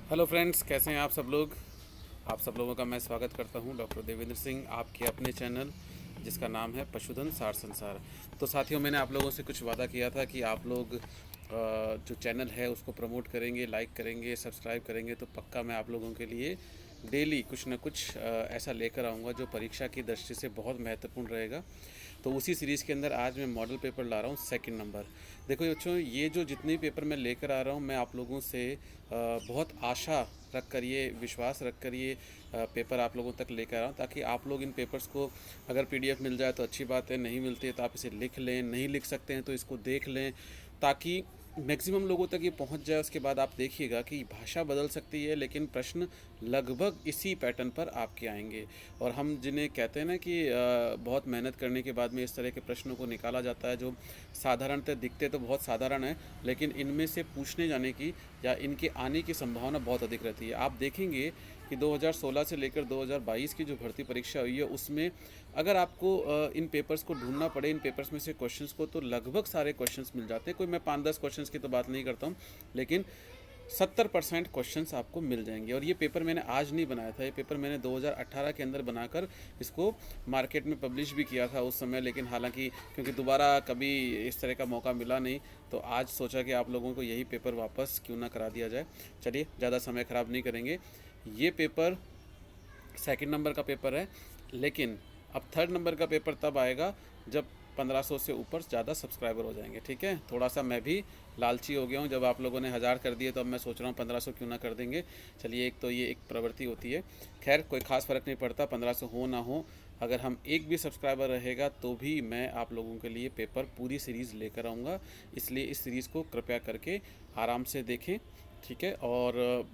Hello friends, कैसे हैं आप सब लोग। आप सब लोगों का मैं स्वागत करता हूं, डॉक्टर देवेंद्र सिंह, आपके अपने चैनल जिसका नाम है पशुधन सार संसार। तो साथियों, मैंने आप लोगों से कुछ वादा किया था कि आप लोग जो चैनल है उसको प्रमोट करेंगे, लाइक करेंगे, सब्सक्राइब करेंगे, तो पक्का मैं आप लोगों के लिए डेली कुछ ना कुछ ऐसा लेकर आऊँगा जो परीक्षा की दृष्टि से बहुत महत्वपूर्ण रहेगा। तो उसी सीरीज़ के अंदर आज मैं मॉडल पेपर ला रहा हूँ सेकंड नंबर। देखो बच्चों, ये जो जितने भी पेपर मैं लेकर आ रहा हूँ, मैं आप लोगों से बहुत आशा रख कर, ये विश्वास रख कर ये पेपर आप लोगों तक लेकर आ रहा हूँ, ताकि आप लोग इन पेपर्स को, अगर पीडीएफ मिल जाए तो अच्छी बात है, नहीं मिलती है तो आप इसे लिख लें, नहीं लिख सकते हैं तो इसको देख लें, ताकि मैक्सिमम लोगों तक ये पहुंच जाए। उसके बाद आप देखिएगा कि भाषा बदल सकती है लेकिन प्रश्न लगभग इसी पैटर्न पर आपके आएंगे। और हम जिन्हें कहते हैं ना कि बहुत मेहनत करने के बाद में इस तरह के प्रश्नों को निकाला जाता है, जो साधारणतः दिखते तो बहुत साधारण है, लेकिन इनमें से पूछने जाने की या इनके आने की संभावना बहुत अधिक रहती है। आप देखेंगे कि 2016 से लेकर 2022 की जो भर्ती परीक्षा हुई है, उसमें अगर आपको इन पेपर्स को ढूंढना पड़े, इन पेपर्स में से क्वेश्चंस को, तो लगभग सारे क्वेश्चंस मिल जाते हैं। कोई मैं 5-10 क्वेश्चंस की तो बात नहीं करता हूँ, लेकिन 70% क्वेश्चंस आपको मिल जाएंगे। और ये पेपर मैंने आज नहीं बनाया था, ये पेपर मैंने 2018 के अंदर बनाकर इसको मार्केट में पब्लिश भी किया था उस समय, लेकिन हालांकि क्योंकि दोबारा कभी इस तरह का मौका मिला नहीं, तो आज सोचा कि आप लोगों को यही पेपर वापस क्यों ना करा दिया जाए। चलिए, ज़्यादा समय ख़राब नहीं करेंगे। ये पेपर सेकंड नंबर का पेपर है, लेकिन अब थर्ड नंबर का पेपर तब आएगा जब 1500 से ऊपर ज़्यादा सब्सक्राइबर हो जाएंगे। ठीक है, थोड़ा सा मैं भी लालची हो गया हूँ। जब आप लोगों ने 1000 कर दिए तो अब मैं सोच रहा हूँ 1500 क्यों ना कर देंगे। चलिए, एक तो ये एक प्रवृत्ति होती है। खैर, कोई ख़ास फ़र्क नहीं पड़ता, 1500 हो ना हो, अगर हम एक भी सब्सक्राइबर रहेगा तो भी मैं आप लोगों के लिए पेपर पूरी सीरीज़ लेकर आऊँगा। इसलिए इस सीरीज़ को कृपया करके आराम से देखें। ठीक है, और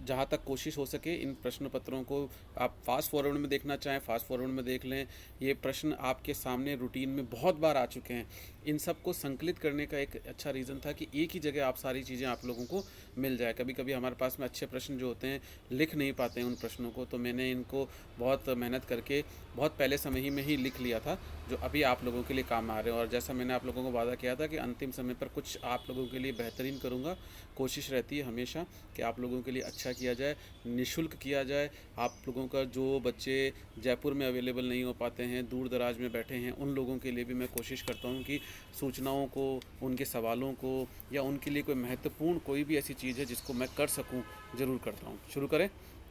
जहाँ तक कोशिश हो सके इन प्रश्न पत्रों को आप फास्ट फॉरवर्ड में देखना चाहें, फास्ट फॉरवर्ड में देख लें। ये प्रश्न आपके सामने रूटीन में बहुत बार आ चुके हैं। इन सब को संकलित करने का एक अच्छा रीज़न था कि एक ही जगह आप सारी चीज़ें आप लोगों को मिल जाए। कभी कभी हमारे पास में अच्छे प्रश्न जो होते हैं, लिख नहीं पाते हैं उन प्रश्नों को, तो मैंने इनको बहुत मेहनत करके बहुत पहले समय ही में ही लिख लिया था, जो अभी आप लोगों के लिए काम आ रहे हैं। और जैसा मैंने आप लोगों को वादा किया था कि अंतिम समय पर कुछ आप लोगों के लिए बेहतरीन करूँगा, कोशिश रहती है हमेशा कि आप लोगों के लिए अच्छा किया जाए, निःशुल्क किया जाए। आप लोगों का जो बच्चे जयपुर में अवेलेबल नहीं हो पाते हैं, दूर दराज में बैठे हैं, उन लोगों के लिए भी मैं कोशिश करता हूँ कि सूचनाओं को, उनके सवालों को, या उनके लिए कोई महत्वपूर्ण कोई भी ऐसी चीज़ है जिसको मैं कर सकूँ, ज़रूर करता हूँ। शुरू करें,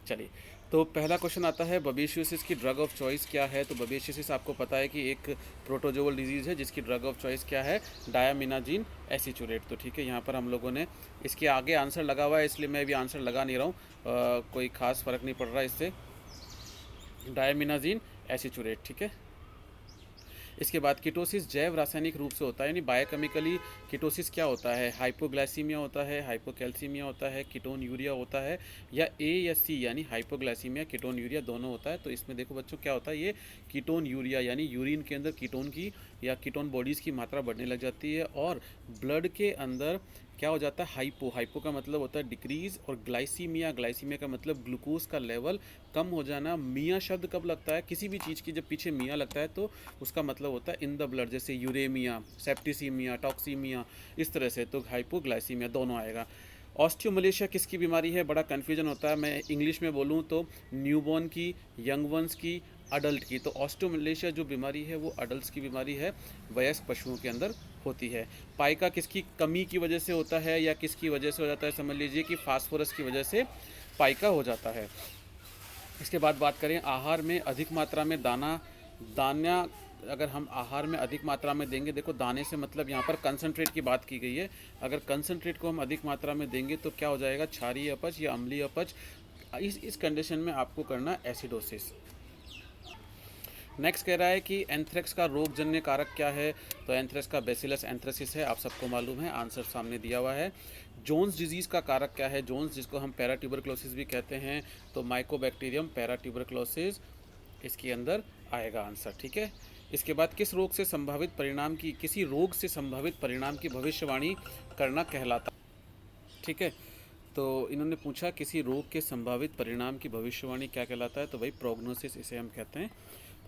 चलिए। तो पहला क्वेश्चन आता है, बबेशियोसिस की ड्रग ऑफ चॉइस क्या है। तो बबेशियोसिस आपको पता है कि एक प्रोटोजोअल डिजीज़ है जिसकी ड्रग ऑफ चॉइस क्या है, डायमिनाजीन एसीचुरेट। तो ठीक है, यहाँ पर हम लोगों ने इसके आगे आंसर लगा हुआ है, इसलिए मैं भी आंसर लगा नहीं रहा हूँ, कोई ख़ास फ़र्क नहीं पड़ रहा इससे। डायमिनाजीन एसीचुरेट, ठीक है। इसके बाद कीटोसिस जैव रासायनिक रूप से होता है, यानी बायोकेमिकली कीटोसिस क्या होता है, हाइपोग्लाइसीमिया होता है, हाइपोकैल्सीमिया होता है, कीटोन यूरिया होता है, या ए या सी, यानी हाइपोग्लाइसीमिया कीटोन यूरिया दोनों होता है। तो इसमें देखो बच्चों क्या होता है, ये कीटोन यूरिया यानी यूरिन के अंदर कीटोन की या कीटोन बॉडीज़ की मात्रा बढ़ने लग जाती है, और ब्लड के अंदर क्या हो जाता है, हाइपो, हाइपो का मतलब होता है डिक्रीज, और ग्लाइसीमिया, ग्लाइसीमिया का मतलब ग्लूकोज का लेवल कम हो जाना। मिया शब्द कब लगता है, किसी भी चीज़ की जब पीछे मिया लगता है तो उसका मतलब होता है इन द ब्लड, जैसे यूरेमिया, सेप्टिसीमिया, टॉक्सीमिया, इस तरह से। तो हाइपोग्लाइसीमिया दोनों आएगा। ऑस्टियोमलेशिया किसकी बीमारी है, बड़ा कन्फ्यूजन होता है। मैं इंग्लिश में बोलूँ तो न्यूबॉर्न की, यंग वंस की, अडल्ट की। तो ऑस्टियोमलेशिया जो बीमारी है वो अडल्ट की बीमारी है, वयस्क पशुओं के अंदर होती है। पाइका किसकी कमी की वजह से होता है या किसकी वजह से हो जाता है, समझ लीजिए कि फास्फोरस की वजह से पाइका हो जाता है। इसके बाद बात करें आहार में अधिक मात्रा में दाना, अगर हम आहार में अधिक मात्रा में देंगे, देखो दाने से मतलब यहाँ पर कंसंट्रेट की बात की गई है। अगर कंसंट्रेट को हम अधिक मात्रा में देंगे तो क्या हो जाएगा, क्षारीय अपच या अम्लीय अपच। इस कंडीशन में आपको करना एसिडोसिस। नेक्स्ट कह रहा है कि एंथ्रेक्स का रोगजन्य कारक क्या है। तो एंथ्रेक्स का बेसिलस एंथ्रेसिस है, आप सबको मालूम है, आंसर सामने दिया हुआ है। जोन्स डिजीज़ का कारक क्या है, जोन्स जिसको हम पैराट्यूबरक्लोसिस भी कहते हैं, तो माइकोबैक्टीरियम पैराट्यूबरक्लोसिस इसके अंदर आएगा आंसर। ठीक है। इसके बाद किस रोग से संभावित परिणाम की, किसी रोग से संभावित परिणाम की भविष्यवाणी करना कहलाता। ठीक है, तो इन्होंने पूछा किसी रोग के संभावित परिणाम की भविष्यवाणी क्या कहलाता है, तो भाई प्रोग्नोसिस इसे हम कहते हैं।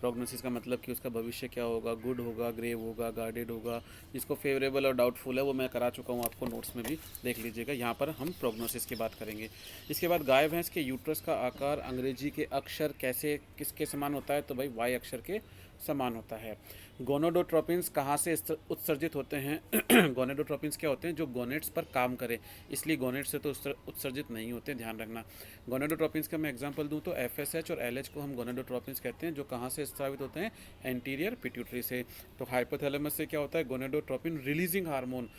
प्रोग्नोसिस का मतलब कि उसका भविष्य क्या होगा, गुड होगा, ग्रेव होगा, गार्डेड होगा। जिसको फेवरेबल और डाउटफुल है वो मैं करा चुका हूँ, आपको नोट्स में भी देख लीजिएगा। यहाँ पर हम प्रोग्नोसिस की बात करेंगे। इसके बाद गाय भैंस के यूट्रस का आकार अंग्रेजी के अक्षर कैसे किसके समान होता है, तो भाई वाई अक्षर के समान होता है। गोनोडोट्रोपिन्स कहाँ से उत्सर्जित होते हैं गोनेडोट्रोपिन्स क्या होते हैं, जो गोनेट्स पर काम करें, इसलिए गोनेट्स से तो उत्सर्जित नहीं होते, ध्यान रखना। गोनेडोट्रोपिन्स का मैं एग्जांपल दूं तो एफएसएच और एलएच को हम गोनेडोट्रोपिन्स कहते हैं, जो कहाँ से स्रावित होते हैं, एंटीरियर पिट्यूटरी से। तो हाइपोथैलेमस से क्या होता है, गोनेडोट्रोपिन रिलीजिंग हार्मोन।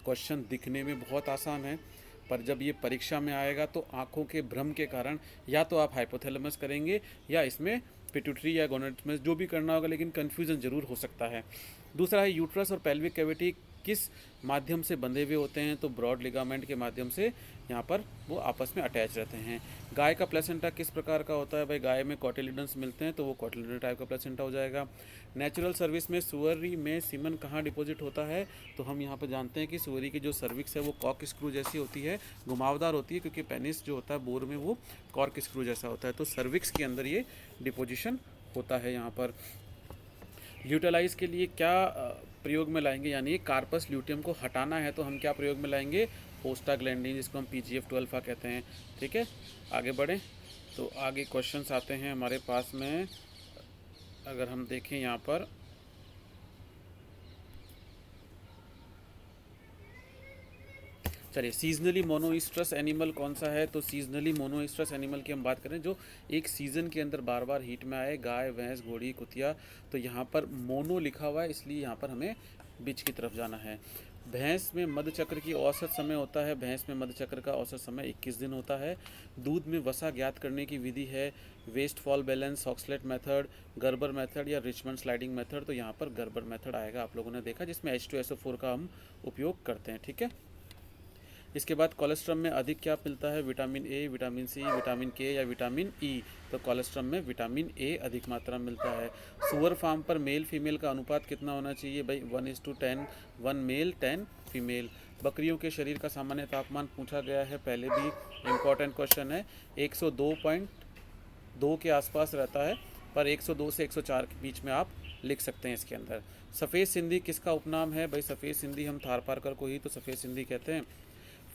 क्वेश्चन दिखने में बहुत आसान है, पर जब ये परीक्षा में आएगा तो आंखों के भ्रम के कारण या तो आप हाइपोथैलेमस करेंगे या इसमें पिट्यूटरी या गोनेड्स में जो भी करना होगा, लेकिन कन्फ्यूज़न ज़रूर हो सकता है। दूसरा है यूट्रस और पेल्विक कैविटी किस माध्यम से बंधे हुए होते हैं, तो ब्रॉड लिगामेंट के माध्यम से यहाँ पर वो आपस में अटैच रहते हैं। गाय का प्लेसेंटा किस प्रकार का होता है, भाई गाय में कॉटिलिडन्स मिलते हैं तो वो कॉटिलिडन टाइप का प्लेसेंटा हो जाएगा। नेचुरल सर्विस में सुअरी में सीमन कहाँ डिपॉजिट होता है, तो हम यहाँ पर जानते हैं कि सुअरी की जो सर्विक्स है वो कॉर्क स्क्रू जैसी होती है, घुमावदार होती है, क्योंकि पेनिस जो होता है बोर में वो कॉर्क स्क्रू जैसा होता है, तो सर्विक्स के अंदर ये डिपोजिशन होता है। यहाँ पर ल्यूटेलाइज के लिए क्या प्रयोग में लाएंगे, यानी कार्पस ल्यूटियम को हटाना है तो हम क्या प्रयोग में लाएंगे, पोस्टाग्लैंडिन, जिसको हम PGF2 अल्फा कहते हैं। ठीक है, आगे बढ़ें तो आगे क्वेश्चंस आते हैं हमारे पास में। अगर हम देखें यहाँ पर चलिए, सीजनली मोनोइस्ट्रस एनिमल कौन सा है, तो सीजनली मोनोइस्ट्रस एनिमल की हम बात करें जो एक सीज़न के अंदर बार बार हीट में आए, गाय भैंस घोड़ी कुतिया। तो यहाँ पर मोनो लिखा हुआ है, इसलिए यहाँ पर हमें बीच की तरफ जाना है। भैंस में मध्यचक्र की औसत समय होता है, भैंस में मध्यचक्र का औसत समय 21 दिन होता है। दूध में वसा ज्ञात करने की विधि है Westfall balance, oxalate method, Gerber method या रिचमंड स्लाइडिंग मेथड। तो यहाँ पर गर्बर मेथड आएगा, आप लोगों ने देखा, जिसमें H2SO4 का हम उपयोग करते हैं। ठीक है, इसके बाद कोलेस्ट्रम में अधिक क्या मिलता है, vitamin A, vitamin C, vitamin K या विटामिन ई। तो कोलेस्ट्रम में विटामिन ए अधिक मात्रा में मिलता है। सुअर फार्म पर मेल फीमेल का अनुपात कितना होना चाहिए, भाई 1:10, 1 मेल 10 फीमेल। बकरियों के शरीर का सामान्य तापमान पूछा गया है, पहले भी इम्पॉर्टेंट क्वेश्चन है, 102.2 के आसपास रहता है, पर 102 से 104 के बीच में आप लिख सकते हैं इसके अंदर। सफ़ेद सिंधी किसका उपनाम है, भाई सफ़ेद सिंधी हम थार पारकर को ही तो सफ़ेद सिंधी कहते हैं।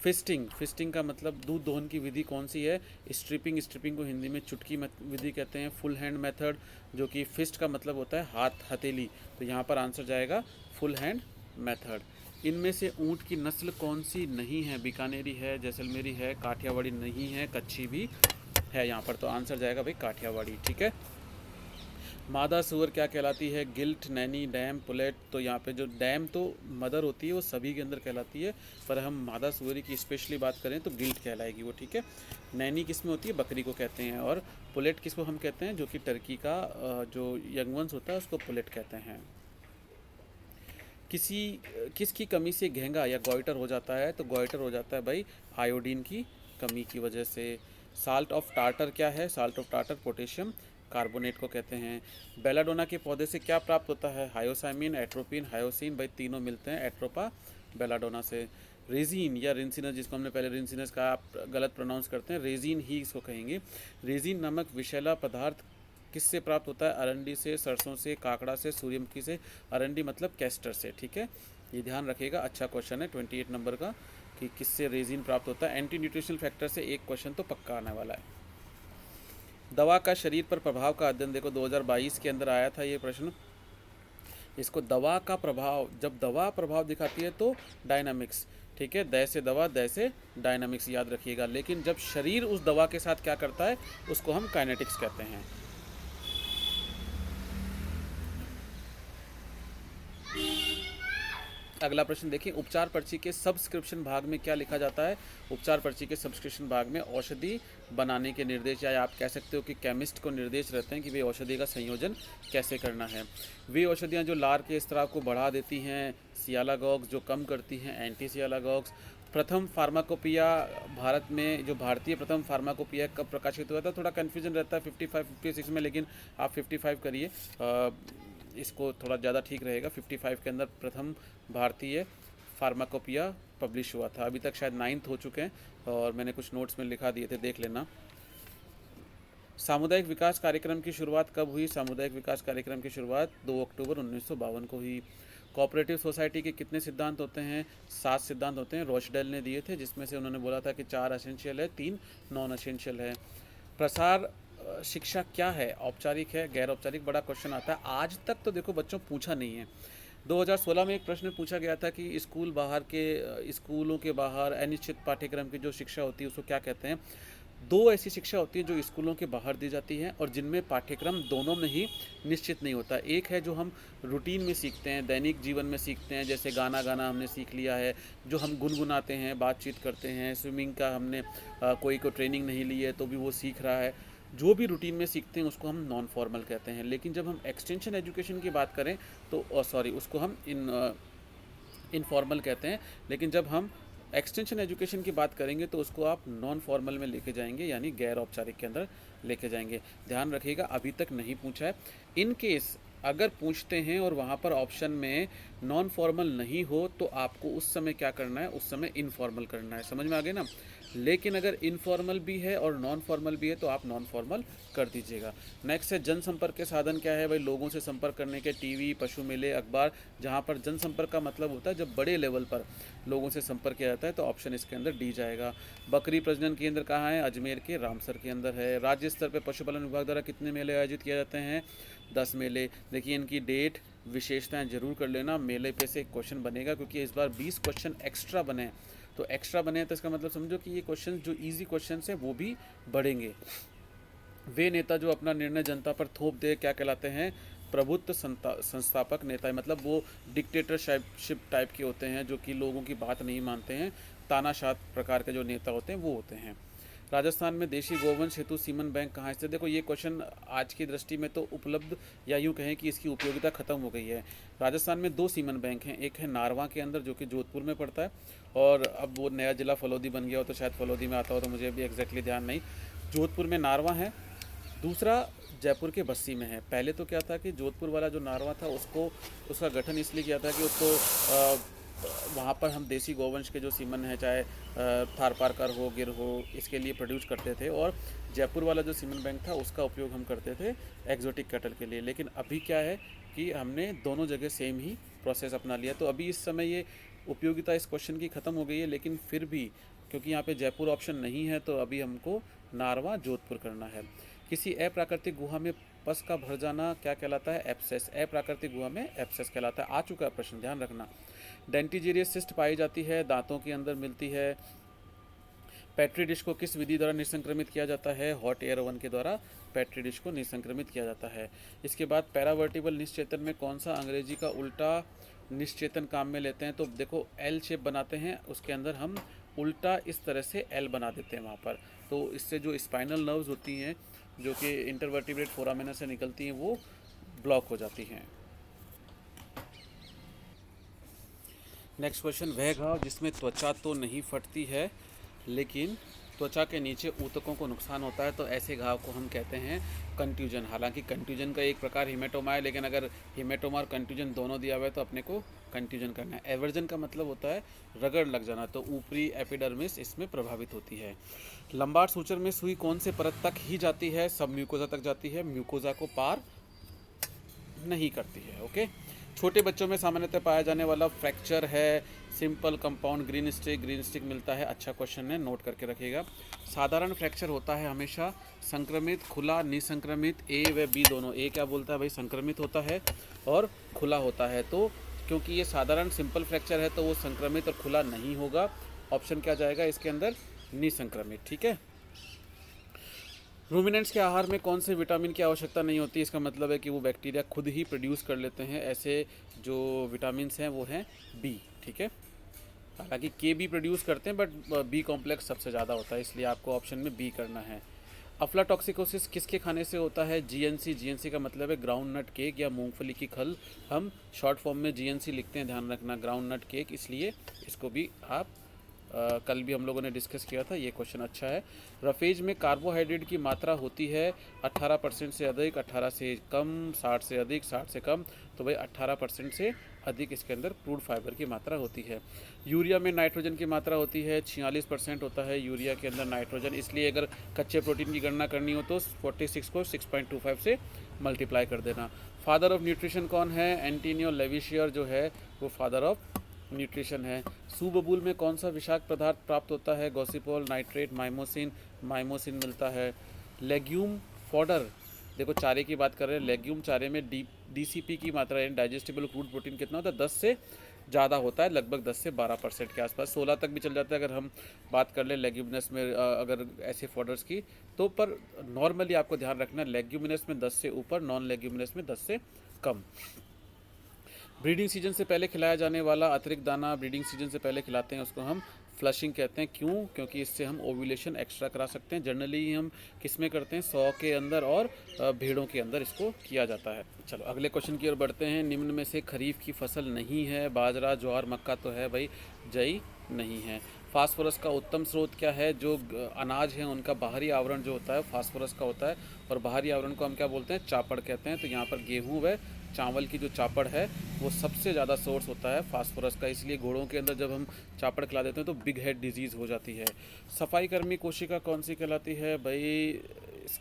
फिस्टिंग का मतलब दूध दोहन की विधि कौन सी है, स्ट्रिपिंग को हिंदी में चुटकी विधि कहते हैं। फुल हैंड मेथड, जो कि फिस्ट का मतलब होता है हाथ, हथेली, तो यहाँ पर आंसर जाएगा फुल हैंड मेथड। इनमें से ऊँट की नस्ल कौन सी नहीं है, बीकानेरी है, जैसलमेरी है, काठियावाड़ी नहीं है, कच्छी भी है यहाँ पर, तो आंसर जाएगा भाई काठियावाड़ी। ठीक है, मादा सुअर क्या कहलाती है, गिल्ट, नैनी, डैम, पुलेट। तो यहाँ पे जो डैम तो मदर होती है वो सभी के अंदर कहलाती है, पर हम मादा सुअरी की स्पेशली बात करें तो गिल्ट कहलाएगी वो। ठीक है, नैनी किस में होती है, बकरी को कहते हैं, और पुलेट किसको हम कहते हैं, जो कि टर्की का जो यंग वंस होता है उसको पुलेट कहते हैं। किसकी कमी से घेंगा या गॉइटर हो जाता है, तो गॉइटर हो जाता है भाई आयोडीन की कमी की वजह से। साल्ट ऑफ टार्टर क्या है, salt of tartar potassium carbonate को कहते हैं। बेलाडोना के पौधे से क्या प्राप्त होता है, हायोसाइमिन, एट्रोपिन, हायोसिन, भाई तीनों मिलते हैं एट्रोपा बेलाडोना से। रेजिन या रिंसिनस, जिसको हमने पहले रिंसिनस का आप गलत प्रोनाउंस करते हैं, रेजिन ही इसको कहेंगे। रेजिन नामक विषैला पदार्थ किससे प्राप्त होता है, अरंडी से, सरसों से, काकड़ा से, सूर्यमुखी से। अरंडी मतलब कैस्टर से। ठीक है, ये ध्यान रखिएगा, अच्छा क्वेश्चन है 28 नंबर का कि किससे रेजिन प्राप्त होता है। एंटी न्यूट्रिशनल फैक्टर से एक क्वेश्चन तो पक्का आने वाला है। दवा का शरीर पर प्रभाव का अध्ययन देखो, 2022 के अंदर आया था ये प्रश्न। इसको दवा का प्रभाव, जब दवा प्रभाव दिखाती है तो डायनामिक्स, ठीक है, दै से दवा, दै से डायनामिक्स याद रखिएगा। लेकिन जब शरीर उस दवा के साथ क्या करता है उसको हम काइनेटिक्स कहते हैं। अगला प्रश्न देखिए, उपचार पर्ची के सब्सक्रिप्शन भाग में क्या लिखा जाता है। उपचार पर्ची के सब्सक्रिप्शन भाग में औषधि बनाने के निर्देश, या आप कह सकते हो कि केमिस्ट को निर्देश रहते हैं कि वे औषधि का संयोजन कैसे करना है। वे औषधियाँ जो लार के स्राव को बढ़ा देती हैं, सियालागॉग्स जो कम करती हैं, एंटी सियालागॉग्स। प्रथम फार्माकोपिया भारत में, जो भारतीय प्रथम फार्माकोपिया कब प्रकाशित हुआ था, थोड़ा कन्फ्यूजन रहता है 55-56 में, लेकिन आप 55 करिए, इसको थोड़ा ज़्यादा ठीक रहेगा। 55 के अंदर प्रथम भारतीय फार्माकोपिया पब्लिश हुआ था। अभी तक शायद 9th हो चुके हैं और मैंने कुछ नोट्स में लिखा दिए थे, देख लेना। सामुदायिक विकास कार्यक्रम की शुरुआत कब हुई? सामुदायिक विकास कार्यक्रम की शुरुआत 2 अक्टूबर 1952 को हुई। कोऑपरेटिव सोसाइटी के कितने सिद्धांत होते हैं? 7 सिद्धांत होते हैं, रॉचडेल ने दिए थे, जिसमें से उन्होंने बोला था कि 4 एसेंशियल है, 3 नॉन एसेंशियल है। प्रसार शिक्षा क्या है? औपचारिक है, गैर औपचारिक? बड़ा क्वेश्चन आता है, आज तक तो देखो बच्चों पूछा नहीं है। 2016 में एक प्रश्न पूछा गया था कि स्कूलों के बाहर अनिश्चित पाठ्यक्रम की जो शिक्षा होती है उसको क्या कहते हैं? 2 ऐसी शिक्षा होती है जो स्कूलों के बाहर दी जाती है और जिनमें पाठ्यक्रम दोनों में ही निश्चित नहीं होता। एक है जो हम रूटीन में सीखते हैं, दैनिक जीवन में सीखते हैं, जैसे गाना गाना हमने सीख लिया है, जो हम गुनगुनाते हैं, बातचीत करते हैं, स्विमिंग का हमने कोई को ट्रेनिंग नहीं ली है तो भी वो सीख रहा है। जो भी रूटीन में सीखते हैं उसको हम नॉन फॉर्मल कहते हैं। लेकिन जब हम एक्सटेंशन एजुकेशन की बात करें तो उसको हम इनफॉर्मल कहते हैं। लेकिन जब हम एक्सटेंशन एजुकेशन की बात करेंगे तो उसको आप नॉन फॉर्मल में लेके जाएंगे, यानी गैर औपचारिक के अंदर लेके जाएंगे। ध्यान रखिएगा, अभी तक नहीं पूछा है। इन केस अगर पूछते हैं और वहाँ पर ऑप्शन में नॉन फॉर्मल नहीं हो तो आपको उस समय क्या करना है? उस समय इनफॉर्मल करना है। समझ में आ गया ना? लेकिन अगर इनफॉर्मल भी है और नॉन फॉर्मल भी है तो आप नॉन फॉर्मल कर दीजिएगा। नेक्स्ट है जनसंपर्क के साधन क्या है? भाई लोगों से संपर्क करने के टीवी, पशु मेले, अखबार। जहाँ पर जनसंपर्क का मतलब होता है जब बड़े लेवल पर लोगों से संपर्क किया जाता है तो ऑप्शन इसके अंदर डी जाएगा। बकरी प्रजनन केंद्र कहाँ है? अजमेर के रामसर के अंदर है। राज्य स्तर पर पशुपालन विभाग द्वारा कितने मेले आयोजित किए जाते हैं? 10 मेले। देखिए इनकी डेट, विशेषताएं जरूर कर लेना, मेले पे से एक क्वेश्चन बनेगा क्योंकि इस बार 20 क्वेश्चन एक्स्ट्रा बने। तो एक्स्ट्रा बने तो इसका मतलब समझो कि ये क्वेश्चन जो इजी क्वेश्चन हैं वो भी बढ़ेंगे। वे नेता जो अपना निर्णय जनता पर थोप दे क्या कहलाते हैं? प्रभुत्व संस्थापक नेता। मतलब वो डिक्टेटरशिप टाइप के होते हैं जो कि लोगों की बात नहीं मानते हैं, तानाशाह प्रकार के जो नेता होते हैं वो होते हैं। राजस्थान में देशी गोवंश हेतु सीमन बैंक कहाँ स्थित? देखो ये क्वेश्चन आज की दृष्टि में तो उपलब्ध या यूँ कहें कि इसकी उपयोगिता खत्म हो गई है। राजस्थान में 2 सीमन बैंक हैं, एक है नारवा के अंदर जो कि जोधपुर में पड़ता है, और अब वो नया जिला फलौदी बन गया हो तो शायद फलौदी में आता हो, तो मुझे भी एग्जैक्टली ध्यान नहीं। जोधपुर में नारवा है। दूसरा जयपुर के बस्सी में है। पहले तो क्या था कि जोधपुर वाला जो नारवा था उसका गठन इसलिए किया था कि वहाँ पर हम देसी गोवंश के जो सीमन है, चाहे थारपारकर हो, गिर हो, इसके लिए प्रोड्यूस करते थे। और जयपुर वाला जो सीमन बैंक था उसका उपयोग हम करते थे एक्जोटिक कैटल के लिए। लेकिन अभी क्या है कि हमने दोनों जगह सेम ही प्रोसेस अपना लिया। तो अभी इस समय ये उपयोगिता इस क्वेश्चन की ख़त्म हो गई है, लेकिन फिर भी क्योंकि यहाँ पे जयपुर ऑप्शन नहीं है तो अभी हमको नारवा जोधपुर करना है। किसी अप्राकृतिक गुहा में पस का भर जाना क्या कहलाता है? एब्सेस। अप्राकृतिक गुहा में एब्सेस कहलाता है। आ चुका है प्रश्न, ध्यान रखना। डेंटिजेरियस सिस्ट पाई जाती है, दांतों के अंदर मिलती है। पेट्री डिश को किस विधि द्वारा निसंक्रमित किया जाता है? हॉट एयर ओवन के द्वारा पेट्री डिश को निसंक्रमित किया जाता है। इसके बाद पैरावर्टिबल निश्चेतन में कौन सा अंग्रेजी का उल्टा निश्चेतन काम में लेते हैं? तो देखो एल शेप बनाते हैं, उसके अंदर हम उल्टा इस तरह से एल बना देते हैं वहाँ पर, तो इससे जो स्पाइनल नर्व्स होती हैं जो कि इंटरवर्टिब्रेट फोरामेना से निकलती हैं वो ब्लॉक हो जाती हैं। नेक्स्ट क्वेश्चन, वह घाव जिसमें त्वचा तो नहीं फटती है लेकिन त्वचा के नीचे ऊतकों को नुकसान होता है, तो ऐसे घाव को हम कहते हैं कंट्यूजन। हालांकि कंट्यूजन का एक प्रकार हिमेटोमा है, लेकिन अगर हिमेटोमा और कंट्यूजन दोनों दिया हुआ है तो अपने को कंट्यूजन करना है। एवर्जन का मतलब होता है रगड़ लग जाना, तो ऊपरी एपिडर्मिस इसमें प्रभावित होती है। लंबार सूचर में सुई कौन से परत तक ही जाती है? सब म्यूकोजा तक जाती है, म्यूकोजा को पार नहीं करती है। ओके। छोटे बच्चों में सामान्यतः पाया जाने वाला फ्रैक्चर है सिंपल कंपाउंड ग्रीन स्टिक मिलता है। अच्छा क्वेश्चन है, नोट करके रखिएगा। साधारण फ्रैक्चर होता है हमेशा संक्रमित, खुला, निसंक्रमित। ए व बी दोनों। ए क्या बोलता है भाई? संक्रमित होता है, और खुला होता है। तो क्योंकि ये साधारण सिंपल फ्रैक्चर है तो वो संक्रमित और खुला नहीं होगा। ऑप्शन क्या जाएगा इसके अंदर? निसंक्रमित। ठीक है। रूमिनेंट्स के आहार में कौन से विटामिन की आवश्यकता नहीं होती? इसका मतलब है कि वो बैक्टीरिया खुद ही प्रोड्यूस कर लेते हैं। ऐसे जो विटामिन्स हैं वो हैं बी। ठीक है। हालांकि के भी प्रोड्यूस करते हैं बट बी कॉम्प्लेक्स सबसे ज़्यादा होता है, इसलिए आपको ऑप्शन में बी करना है। अफ्लाटॉक्सिकोसिस किसके खाने से होता है? जीएनसी। जीएनसी का मतलब है ग्राउंड नट केक या मूंगफली की खल। हम शॉर्ट फॉर्म में जीएनसी लिखते हैं, ध्यान रखना, ग्राउंड नट केक, इसलिए इसको भी आप कल भी हम लोगों ने डिस्कस किया था, ये क्वेश्चन अच्छा है। रफेज में कार्बोहाइड्रेट की मात्रा होती है 18% से अधिक, 18 से कम, 60 से अधिक, 60 से कम। तो भाई 18% से अधिक इसके अंदर क्रूड फाइबर की मात्रा होती है। यूरिया में नाइट्रोजन की मात्रा होती है 46% होता है यूरिया के अंदर नाइट्रोजन, इसलिए अगर कच्चे प्रोटीन की गणना करनी हो तो 46 को 6.25 से मल्टीप्लाई कर देना। फादर ऑफ न्यूट्रिशन कौन है? एंटोनियो लेविशियर जो है वो फादर ऑफ न्यूट्रिशन है। सूबबूल में कौन सा विषाक्त पदार्थ प्राप्त होता है? Gossypol, nitrate, माइमोसिन। माइमोसिन मिलता है। लेग्यूम फॉडर, देखो चारे की बात कर रहे हैं, लेग्यूम चारे में डीसीपी की मात्रा यानी डाइजेस्टेबल क्रूड प्रोटीन कितना होता है? 10 से ज़्यादा होता है, लगभग 10 से 12% के आसपास, 16 तक भी चल जाता है अगर हम बात कर ले लेग्यूमिनस में, अगर ऐसे फॉडर्स की तो। पर नॉर्मली आपको ध्यान रखना, लेग्यूमिनस में 10 से ऊपर, नॉन लेग्यूमिनस में 10 से कम। ब्रीडिंग सीजन से पहले खिलाया जाने वाला अतिरिक्त दाना ब्रीडिंग सीजन से पहले खिलाते हैं, उसको हम फ्लशिंग कहते हैं। क्यों? क्योंकि इससे हम ओव्यूलेशन एक्स्ट्रा करा सकते हैं। जनरली हम किस में करते हैं? 100 के अंदर और भेड़ों के अंदर इसको किया जाता है। चलो अगले क्वेश्चन की ओर बढ़ते हैं। निम्न में से खरीफ की फसल नहीं है? बाजरा, ज्वार, मक्का तो है भाई, जई नहीं है। फास्फोरस का उत्तम स्रोत क्या है? जो अनाज है उनका बाहरी आवरण जो होता है फास्फोरस का होता है, और बाहरी आवरण को हम क्या बोलते हैं? चापड़ कहते हैं। तो यहाँ पर गेहूँ व चावल की जो चापड़ है वो सबसे ज़्यादा सोर्स होता है फास्फोरस का, इसलिए घोड़ों के अंदर जब हम चापड़ खिला देते हैं तो बिग हेड डिजीज़ हो जाती है। सफाई कर्मी कोशिका कौन सी कहलाती है? भाई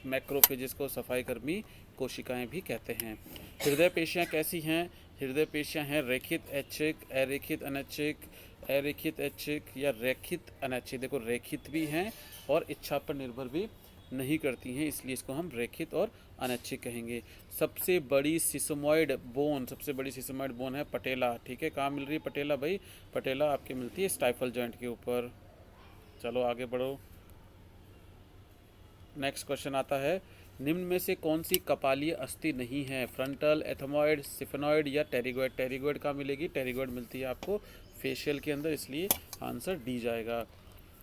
मैक्रोफेजेस को सफाई कर्मी कोशिकाएं भी कहते हैं। हृदय पेशियाँ कैसी हैं? हृदय पेशियाँ हैं रेखित, ऐच्छिक, अरेखित, अनैच्छिक, अरेखित ऐच्छिक या रेखित अनैच्छिक। देखो रेखित भी हैं और इच्छा पर निर्भर भी नहीं करती हैं, इसलिए इसको हम रेखित और अनैच्छिक कहेंगे। सबसे बड़ी सिसमोइड बोन, सबसे बड़ी सिसमोइड बोन है पटेला। ठीक है, कहाँ मिल रही है पटेला? भाई पटेला आपके मिलती है स्टाइफल जॉइंट के ऊपर। चलो आगे बढ़ो। नेक्स्ट क्वेश्चन आता है, निम्न में से कौन सी कपालीय अस्थि नहीं है? फ्रंटल, एथमॉइड, सिफेनॉइड या टेरिगोइड। टेरिगोइड कहाँ मिलेगी? टेरिगोइड मिलती है आपको फेशियल के अंदर, इसलिए आंसर डी जाएगा।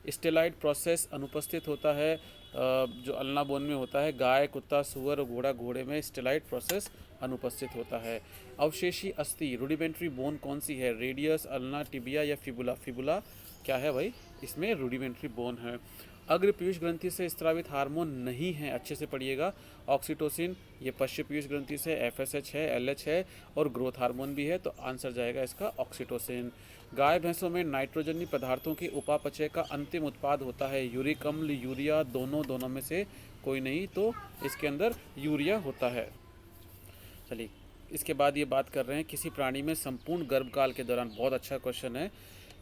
स्टेलाइड प्रोसेस अनुपस्थित होता है जो अल्ना बोन में होता है। गाय, कुत्ता, सुअर और घोड़ा, घोड़े में स्टेलाइड प्रोसेस अनुपस्थित होता है। अवशेषी अस्थि रूडिमेंट्री बोन कौन सी है? रेडियस, अल्ना, टिबिया या फिबुला। फिबुला क्या है भाई? इसमें रूडिमेंट्री बोन है। अग्र पीयूष ग्रंथि से स्त्रावित हार्मोन नहीं है, अच्छे से पढ़िएगा। ऑक्सीटोसिन ये पश्च पीयूष ग्रंथि से, एफएसएच है, एलएच है और ग्रोथ हार्मोन भी है, तो आंसर जाएगा इसका ऑक्सीटोसिन। गाय भैंसों में नाइट्रोजनी पदार्थों के उपापचय का अंतिम उत्पाद होता है यूरिक अम्ल, यूरिया, दोनों में से कोई नहीं, तो इसके अंदर यूरिया होता है। चलिए इसके बाद ये बात कर रहे हैं किसी प्राणी में संपूर्ण गर्भकाल के दौरान, बहुत अच्छा क्वेश्चन है,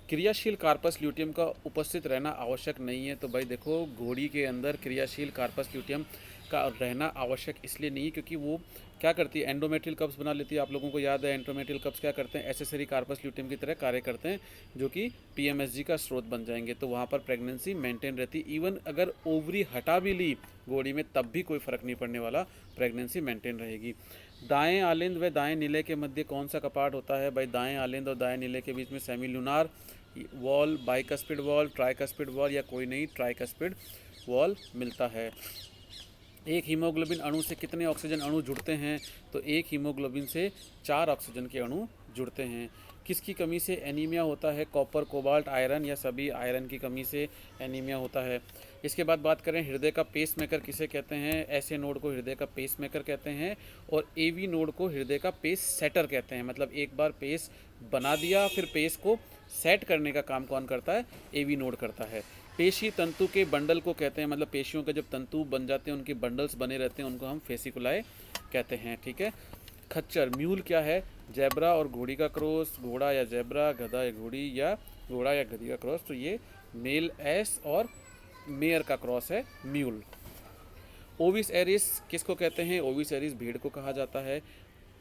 क्रियाशील कार्पस ल्यूटियम का उपस्थित रहना आवश्यक नहीं है। तो भाई देखो घोड़ी के अंदर क्रियाशील कार्पस ल्यूटियम का रहना आवश्यक इसलिए नहीं क्योंकि वो क्या करती है? एंडोमेट्रियल कप्स बना लेती है। आप लोगों को याद है एंडोमेट्रियल कप्स क्या करते हैं? एसेसरी कार्पस ल्यूटियम की तरह कार्य करते हैं, जो कि पीएमएसजी का स्रोत बन जाएंगे, तो वहाँ पर प्रेगनेंसी मेंटेन रहती। इवन अगर ओवरी हटा भी ली घोड़ी में तब भी कोई फर्क नहीं पड़ने वाला, प्रेगनेंसी मेंटेन रहेगी। दाएं आलिंद व दाएं नीले के मध्य कौन सा कपाट होता है? भाई दाएं आलिंद और दाएं नीले के बीच में semilunar valve, bicuspid valve, tricuspid valve या कोई नहीं, ट्राइकस्पिड वॉल मिलता है। एक हीमोग्लोबिन अणु से कितने ऑक्सीजन अणु जुड़ते हैं? तो एक हीमोग्लोबिन से 4 ऑक्सीजन के अणु जुड़ते हैं। किसकी कमी से एनीमिया होता है? कॉपर, कोबाल्ट, आयरन या सभी आयरन की कमी से एनीमिया होता है। इसके बाद बात करें हृदय का पेसमेकर किसे कहते हैं? ऐसे नोड को हृदय का पेसमेकर कहते हैं और एवी नोड को हृदय का पेस सेटर कहते हैं। मतलब एक बार पेस बना दिया फिर पेस को सेट करने का काम कौन करता है? एवी नोड करता है। पेशी तंतु के बंडल को कहते हैं, मतलब पेशियों के जब तंतु बन जाते हैं उनके बंडल्स बने रहते हैं, उनको हम फेसिकुलाई कहते हैं। ठीक है। खच्चर म्यूल क्या है? जैबरा और घोड़ी का क्रॉस, घोड़ा या जैबरा, गधा या घोड़ी या घोड़ा या गधी का क्रॉस, तो ये मेल एस और मेयर का क्रॉस है म्यूल। ओविस एरिस किसको कहते हैं? ओविस एरिस भेड़ को कहा जाता है।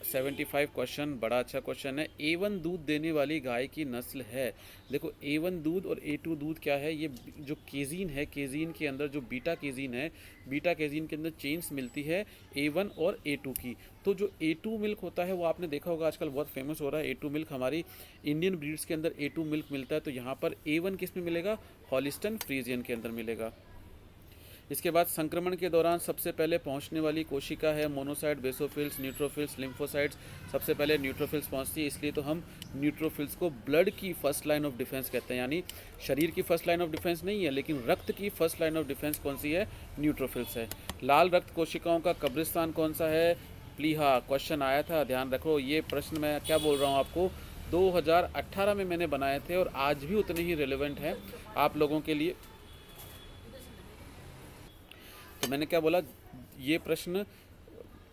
75 क्वेश्चन, बड़ा अच्छा क्वेश्चन है। A1 दूध देने वाली गाय की नस्ल है। देखो A1 दूध और A2 दूध क्या है? ये जो केजीन है, केजीन के अंदर जो बीटा केजीन है, बीटा केजीन के अंदर चेन्स मिलती है A1 और A2 की। तो जो A2 मिल्क होता है वो आपने देखा होगा आजकल बहुत फेमस हो रहा है A2 मिल्क, हमारी इंडियन ब्रीड्स के अंदर A2 मिल्क मिलता है। तो यहाँ पर A1 किस में मिलेगा? हॉलिस्टन फ्रीजियन के अंदर मिलेगा। इसके बाद संक्रमण के दौरान सबसे पहले पहुंचने वाली कोशिका है मोनोसाइट, बेसोफिल्स, न्यूट्रोफिल्स, लिम्फोसाइट्स। सबसे पहले न्यूट्रोफिल्स पहुंचती है, इसलिए तो हम न्यूट्रोफिल्स को ब्लड की फर्स्ट लाइन ऑफ डिफेंस कहते हैं। यानी शरीर की फर्स्ट लाइन ऑफ डिफेंस नहीं है, लेकिन रक्त की फर्स्ट लाइन ऑफ डिफेंस कौन सी है? न्यूट्रोफिल्स है। लाल रक्त कोशिकाओं का कब्रिस्तान कौन सा है? प्लीहा। क्वेश्चन आया था, ध्यान रखो। ये प्रश्न मैं क्या बोल रहा हूँ आपको, 2018 में मैंने बनाए थे और आज भी उतने ही रिलेवेंट हैं आप लोगों के लिए। तो मैंने क्या बोला, ये प्रश्न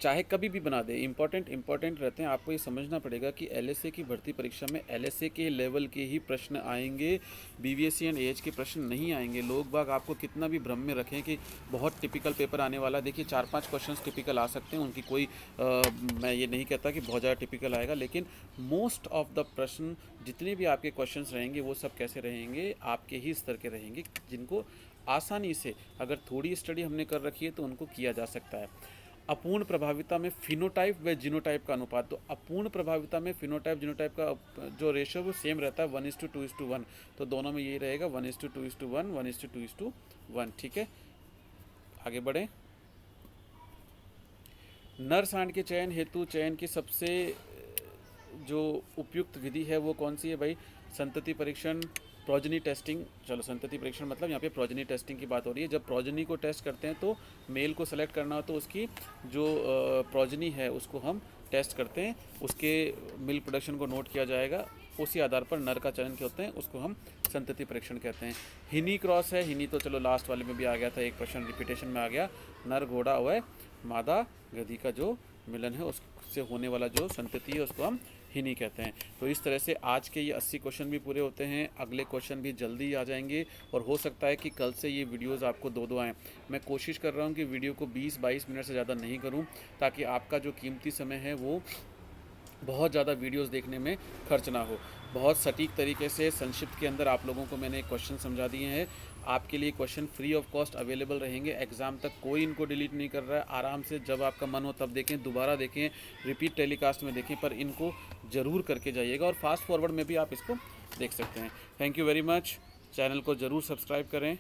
चाहे कभी भी बना दे, इंपॉर्टेंट रहते हैं। आपको ये समझना पड़ेगा कि एलएसए की भर्ती परीक्षा में एलएसए के लेवल के ही प्रश्न आएंगे, बीवीएससी एंड एएच के प्रश्न नहीं आएंगे। लोग बाग आपको कितना भी भ्रम में रखें कि बहुत टिपिकल पेपर आने वाला, देखिए 4-5 क्वेश्चंस टिपिकल आ सकते हैं, उनकी कोई मैं ये नहीं कहता कि बहुत ज़्यादा टिपिकल आएगा, लेकिन मोस्ट ऑफ द प्रश्न जितने भी आपके क्वेश्चंस रहेंगे वो सब कैसे रहेंगे, आपके ही स्तर के रहेंगे, जिनको आसानी से अगर थोड़ी स्टडी हमने कर रखी है तो उनको किया जा सकता है। अपूर्ण प्रभाविता में फिनोटाइप व जीनोटाइप का अनुपात, तो अपूर्ण प्रभाविता में फिनोटाइप जीनोटाइप का जो रेशियो वो सेम रहता है 1:2:1, तो दोनों में यही रहेगा 1:2:1, 1:2:1। ठीक है, आगे बढ़ें। नर सांड के चयन हेतु चयन की सबसे जो उपयुक्त विधि है वो कौन सी है भाई? संतति परीक्षण, प्रोजनी टेस्टिंग। चलो, संतति परीक्षण मतलब यहाँ पे प्रोजनी टेस्टिंग की बात हो रही है। जब प्रोजनी को टेस्ट करते हैं तो मेल को सेलेक्ट करना हो तो उसकी जो प्रोजनी है उसको हम टेस्ट करते हैं, उसके मिल्क प्रोडक्शन को नोट किया जाएगा, उसी आधार पर नर का चयन क्या होते हैं उसको हम संतति परीक्षण कहते हैं। हिनी क्रॉस है, हिनी तो चलो लास्ट वाले में भी आ गया था, एक क्वेश्चन रिपीटेशन में आ गया। नर घोड़ा हुआ है, मादा गधी का जो मिलन है उससे होने वाला जो संतति है उसको हम हिनी कहते हैं। तो इस तरह से आज के ये 80 क्वेश्चन भी पूरे होते हैं, अगले क्वेश्चन भी जल्दी आ जाएंगे और हो सकता है कि कल से ये वीडियोस आपको 2-2 आएँ। मैं कोशिश कर रहा हूँ कि वीडियो को 20-22 मिनट से ज़्यादा नहीं करूँ, ताकि आपका जो कीमती समय है वो बहुत ज़्यादा वीडियोस देखने में खर्च ना हो। बहुत सटीक तरीके से संक्षिप्त के अंदर आप लोगों को मैंने क्वेश्चन समझा दिए हैं। आपके लिए question free of cost available रहेंगे, एग्ज़ाम तक कोई इनको डिलीट नहीं कर रहा है। आराम से जब आपका मन हो तब देखें, दोबारा देखें, रिपीट टेलीकास्ट में देखें, पर इनको ज़रूर करके जाइएगा और फास्ट फॉरवर्ड में भी आप इसको देख सकते हैं। Thank you very much. Channel को ज़रूर सब्सक्राइब करें।